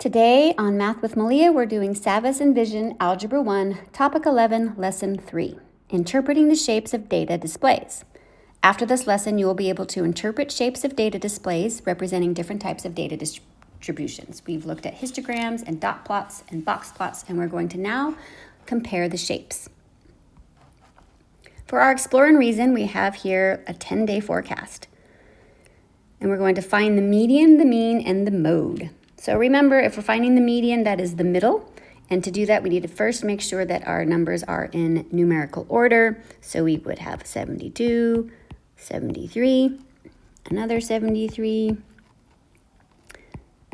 Today on Math with Malia, we're doing Savvas enVision Algebra 1, Topic 11, Lesson 3, Interpreting the Shapes of Data Displays. After this lesson, you will be able to interpret shapes of data displays representing different types of data distributions. We've looked at histograms and dot plots and box plots, and we're going to now compare the shapes. For our Explore and Reason, we have here a 10-day forecast. And we're going to find the median, the mean, and the mode. So remember, if we're finding the median, that is the middle. And to do that, we need to first make sure that our numbers are in numerical order. So we would have 72, 73, another 73,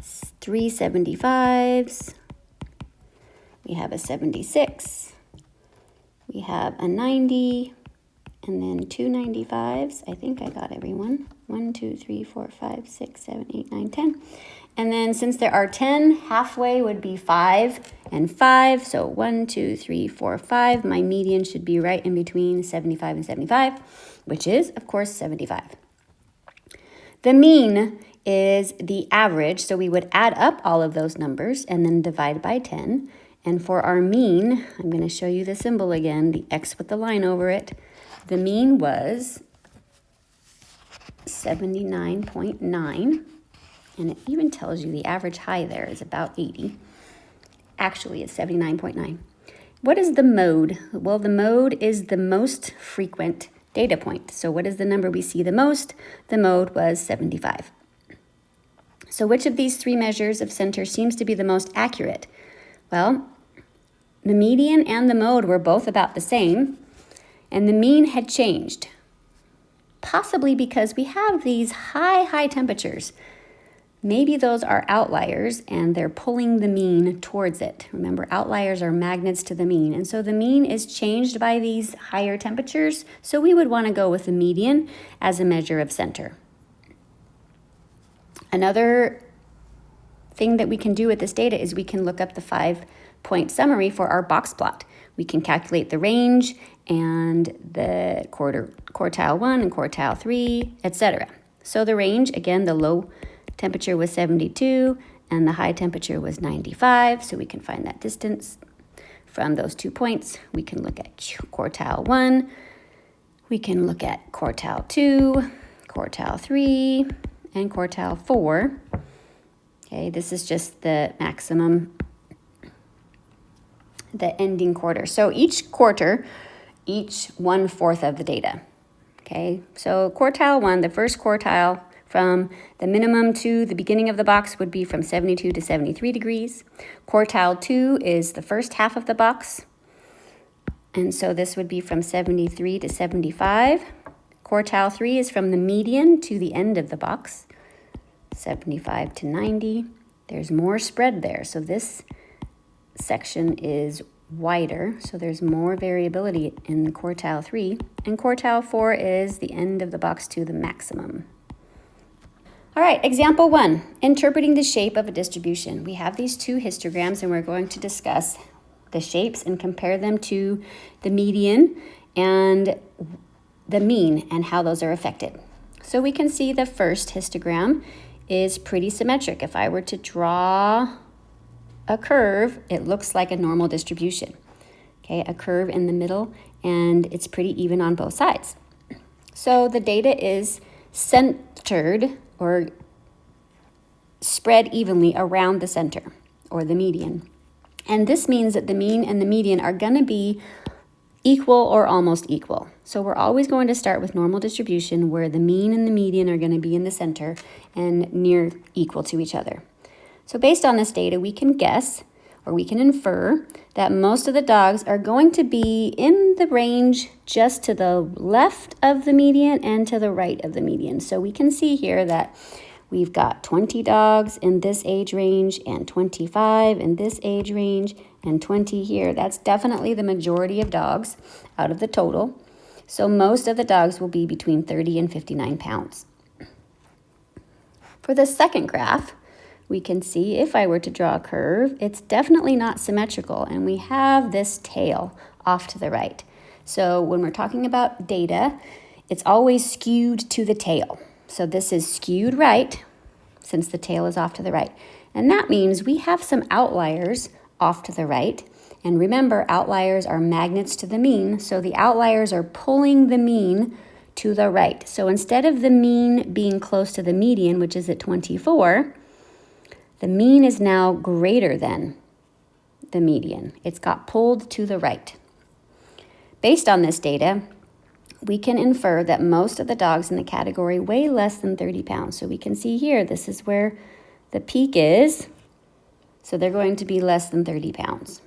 3 75s, we have a 76, we have a 90, and then 2 95s. I think I got everyone. 1, 2, 3, 4, 5, 6, 7, 8, 9, 10. And then since there are 10, halfway would be 5 and 5. So 1, 2, 3, 4, 5. My median should be right in between 75 and 75, which is, of course, 75. The mean is the average. So we would add up all of those numbers and then divide by 10. And for our mean, I'm going to show you the symbol again, the X with the line over it. The mean was 79.9. And it even tells you the average high there is about 80. Actually, it's 79.9. What is the mode? Well, the mode is the most frequent data point. So what is the number we see the most? The mode was 75. So which of these three measures of center seems to be the most accurate? Well, the median and the mode were both about the same, and the mean had changed, possibly because we have these high temperatures. Maybe those are outliers and they're pulling the mean towards it. Remember, outliers are magnets to the mean. And so the mean is changed by these higher temperatures. So we would want to go with the median as a measure of center. Another thing that we can do with this data is we can look up the 5-point summary for our box plot. We can calculate the range and the quartile 1 and quartile 3, etc. So the range, again, the low temperature was 72 and the high temperature was 95, so we can find that distance from those 2 points. We can look at quartile 1, we can look at quartile 2, quartile 3, and quartile 4. Okay, this is just the maximum, the ending quarter. So each quarter, each 1/4 of the data. Okay, so quartile 1, the first quartile, from the minimum to the beginning of the box would be from 72 to 73 degrees. Quartile 2 is the first half of the box. And so this would be from 73 to 75. Quartile 3 is from the median to the end of the box, 75 to 90. There's more spread there. So this section is wider. So there's more variability in quartile 3. And quartile 4 is the end of the box to the maximum. All right, example 1, interpreting the shape of a distribution. We have these two histograms and we're going to discuss the shapes and compare them to the median and the mean and how those are affected. So we can see the first histogram is pretty symmetric. If I were to draw a curve, it looks like a normal distribution. Okay, a curve in the middle, and it's pretty even on both sides. So the data is centered or spread evenly around the center or the median. And this means that the mean and the median are going to be equal or almost equal. So we're always going to start with normal distribution where the mean and the median are going to be in the center and near equal to each other. So based on this data, we can guess or we can infer that most of the dogs are going to be in the range just to the left of the median and to the right of the median. So we can see here that we've got 20 dogs in this age range and 25 in this age range and 20 here. That's definitely the majority of dogs out of the total. So most of the dogs will be between 30 and 59 pounds. For the second graph, we can see if I were to draw a curve, it's definitely not symmetrical, and we have this tail off to the right. So when we're talking about data, it's always skewed to the tail. So this is skewed right, since the tail is off to the right. And that means we have some outliers off to the right. And remember, outliers are magnets to the mean, so the outliers are pulling the mean to the right. So instead of the mean being close to the median, which is at 24, the mean is now greater than the median. It's got pulled to the right. Based on this data, we can infer that most of the dogs in the category weigh less than 30 pounds. So we can see here, this is where the peak is. So they're going to be less than 30 pounds.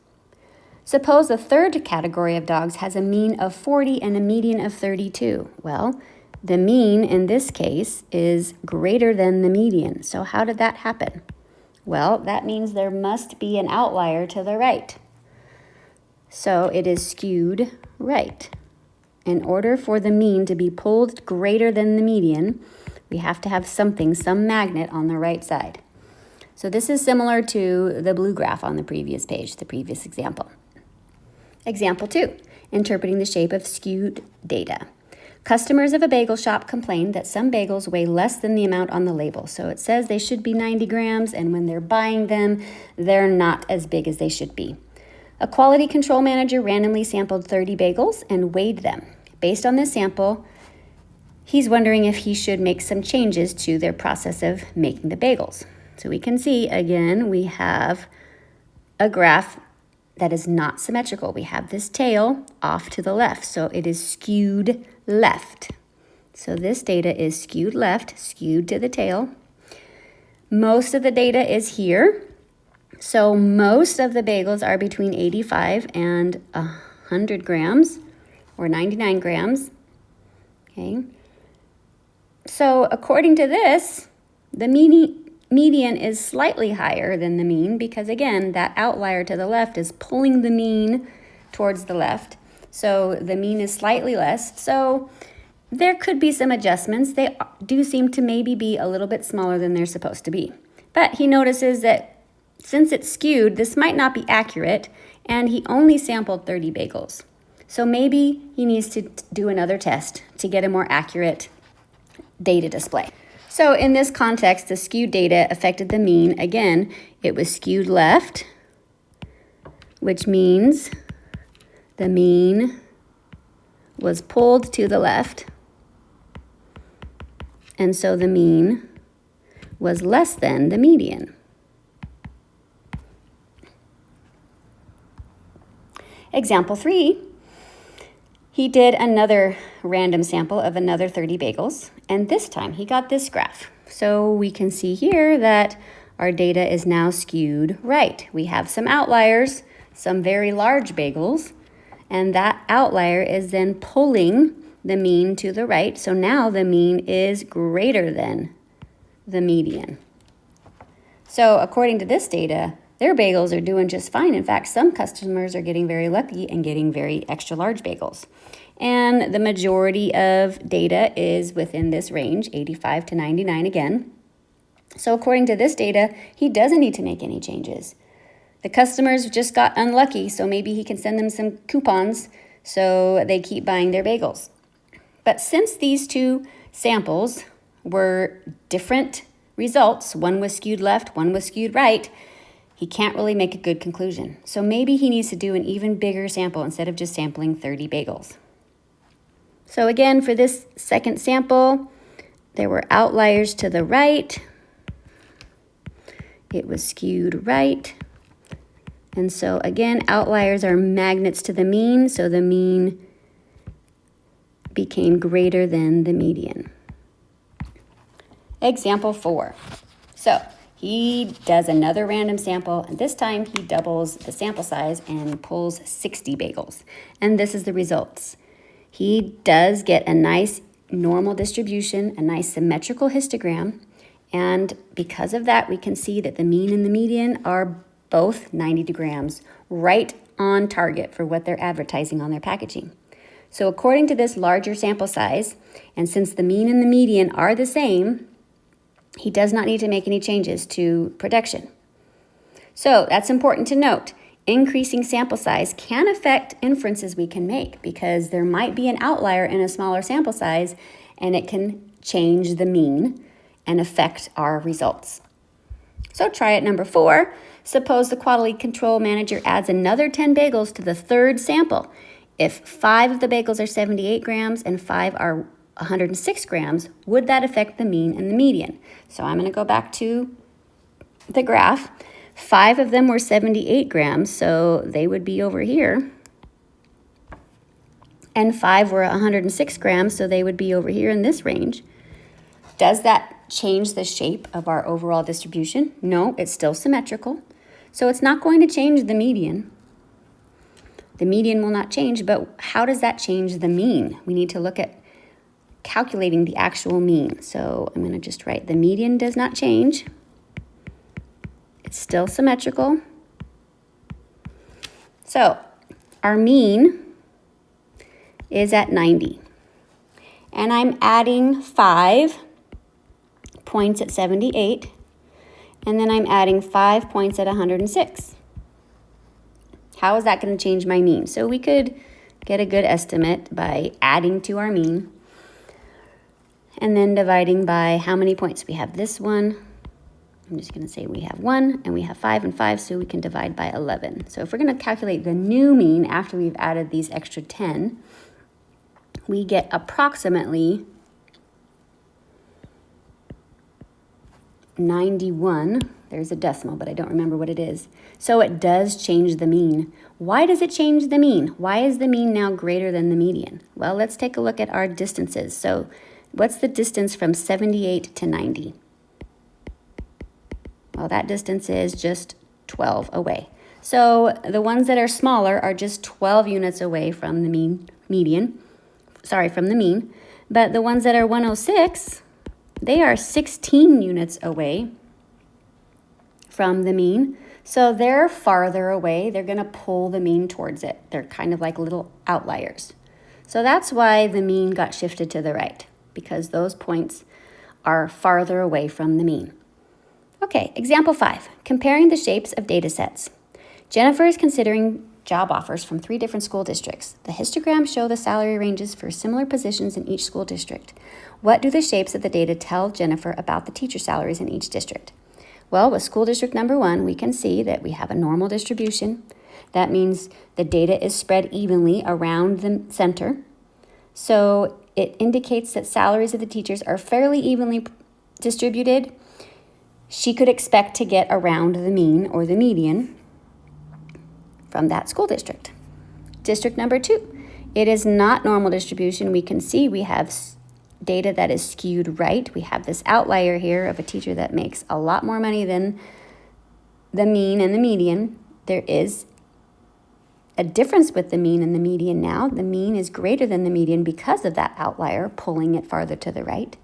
Suppose the third category of dogs has a mean of 40 and a median of 32. Well, the mean in this case is greater than the median. So how did that happen? Well, that means there must be an outlier to the right. So it is skewed right. In order for the mean to be pulled greater than the median, we have to have something, some magnet on the right side. So this is similar to the blue graph on the previous page, the previous example. Example 2, interpreting the shape of skewed data. Customers of a bagel shop complained that some bagels weigh less than the amount on the label. So it says they should be 90 grams, and when they're buying them, they're not as big as they should be. A quality control manager randomly sampled 30 bagels and weighed them. Based on this sample, he's wondering if he should make some changes to their process of making the bagels. So we can see, again, we have a graph that is not symmetrical. We have this tail off to the left, so it is skewed left. So this data is skewed left, skewed to the tail. Most of the data is here. So most of the bagels are between 85 and 100 grams, or 99 grams. Okay. So according to this, the median is slightly higher than the mean because, again, that outlier to the left is pulling the mean towards the left. So the mean is slightly less. So there could be some adjustments. They do seem to maybe be a little bit smaller than they're supposed to be. But he notices that since it's skewed, this might not be accurate, and he only sampled 30 bagels. So maybe he needs to do another test to get a more accurate data display. So in this context, the skewed data affected the mean. Again, it was skewed left, which means the mean was pulled to the left. And so the mean was less than the median. Example 3, he did another random sample of another 30 bagels, and this time he got this graph. So we can see here that our data is now skewed right. We have some outliers, some very large bagels, and that outlier is then pulling the mean to the right. So now the mean is greater than the median. So according to this data, their bagels are doing just fine. In fact, some customers are getting very lucky and getting very extra large bagels. And the majority of data is within this range, 85 to 99 again. So according to this data, he doesn't need to make any changes. The customers just got unlucky, so maybe he can send them some coupons so they keep buying their bagels. But since these two samples were different results, one was skewed left, one was skewed right, he can't really make a good conclusion. So maybe he needs to do an even bigger sample instead of just sampling 30 bagels. So again, for this second sample, there were outliers to the right. It was skewed right. And so again, outliers are magnets to the mean, so the mean became greater than the median. Example 4. So he does another random sample, and this time he doubles the sample size and pulls 60 bagels. And this is the results. He does get a nice normal distribution, a nice symmetrical histogram, and because of that, we can see that the mean and the median are both 90 grams, right on target for what they're advertising on their packaging. So according to this larger sample size, and since the mean and the median are the same, he does not need to make any changes to production. So that's important to note. Increasing sample size can affect inferences we can make because there might be an outlier in a smaller sample size and it can change the mean and affect our results. So try it number 4. Suppose the quality control manager adds another 10 bagels to the third sample. If 5 of the bagels are 78 grams and 5 are 106 grams, would that affect the mean and the median? So I'm going to go back to the graph. 5 of them were 78 grams, so they would be over here. And 5 were 106 grams, so they would be over here in this range. Does that change the shape of our overall distribution? No, it's still symmetrical. So it's not going to change the median. The median will not change, but how does that change the mean? We need to look at calculating the actual mean. So I'm going to just write the median does not change. It's still symmetrical. So our mean is at 90. And I'm adding 5 points at 78. And then I'm adding 5 points at 106. How is that going to change my mean? So we could get a good estimate by adding to our mean and then dividing by how many points. We have this one. I'm just going to say we have 1 and we have 5 and 5, so we can divide by 11. So if we're going to calculate the new mean after we've added these extra 10, we get approximately 91. There's a decimal, but I don't remember what it is. So it does change the mean. Why does it change the mean? Why is the mean now greater than the median? Well, let's take a look at our distances. So what's the distance from 78 to 90? Well, that distance is just 12 away. So the ones that are smaller are just 12 units away from the mean. But the ones that are 106, they are 16 units away from the mean. So they're farther away. They're going to pull the mean towards it. They're kind of like little outliers. So that's why the mean got shifted to the right, because those points are farther away from the mean. Okay, example 5, comparing the shapes of data sets. Jennifer is considering job offers from 3 different school districts. The histograms show the salary ranges for similar positions in each school district. What do the shapes of the data tell Jennifer about the teacher salaries in each district? Well, with school district number 1, we can see that we have a normal distribution. That means the data is spread evenly around the center. So it indicates that salaries of the teachers are fairly evenly distributed. She could expect to get around the mean or the median from that school district. District number 2, it is not normal distribution. We can see we have data that is skewed right. We have this outlier here of a teacher that makes a lot more money than the mean and the median. There is a difference with the mean and the median now. The mean is greater than the median because of that outlier pulling it farther to the right.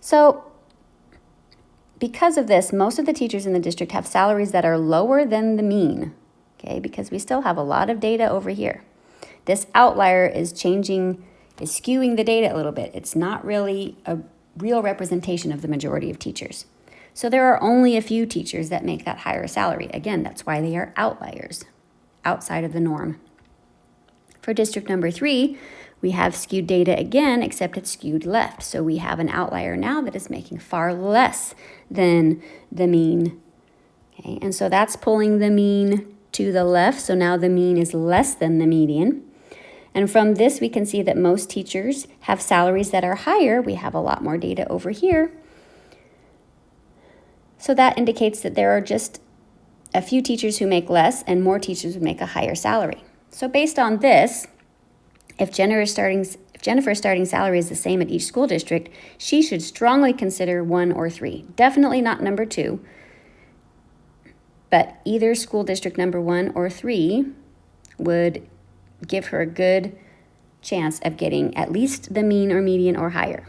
So because of this, most of the teachers in the district have salaries that are lower than the mean, okay, because we still have a lot of data over here. This outlier is skewing the data a little bit. It's not really a real representation of the majority of teachers. So there are only a few teachers that make that higher salary. Again, that's why they are outliers, outside of the norm. For district number 3, we have skewed data again, except it's skewed left. So we have an outlier now that is making far less than the mean. Okay, and so that's pulling the mean to the left. So now the mean is less than the median. And from this, we can see that most teachers have salaries that are higher. We have a lot more data over here. So that indicates that there are just a few teachers who make less and more teachers who make a higher salary. So based on this, if Jennifer's starting salary is the same at each school district, she should strongly consider 1 or 3. Definitely not number 2, but either school district number 1 or 3 would give her a good chance of getting at least the mean or median or higher.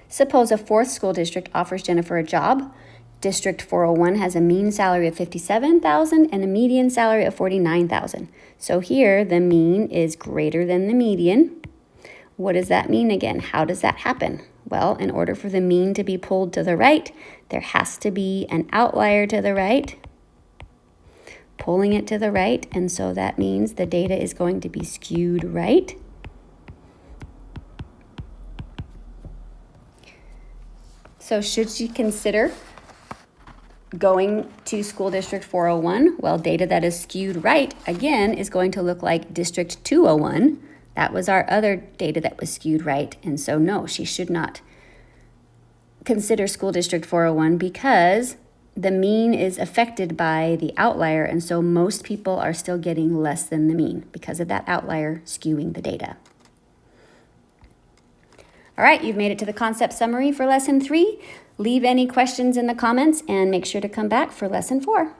Suppose a 4th school district offers Jennifer a job. District 401 has a mean salary of $57,000 and a median salary of $49,000. So here the mean is greater than the median. What does that mean again? How does that happen? Well, in order for the mean to be pulled to the right, there has to be an outlier to the right, pulling it to the right, and so that means the data is going to be skewed right. So should she consider going to school district 401? Well, data that is skewed right, again, is going to look like district 201. That was our other data that was skewed right. And so no, she should not consider school district 401 because the mean is affected by the outlier. And so most people are still getting less than the mean because of that outlier skewing the data. All right, you've made it to the concept summary for lesson 3. Leave any questions in the comments and make sure to come back for lesson 4.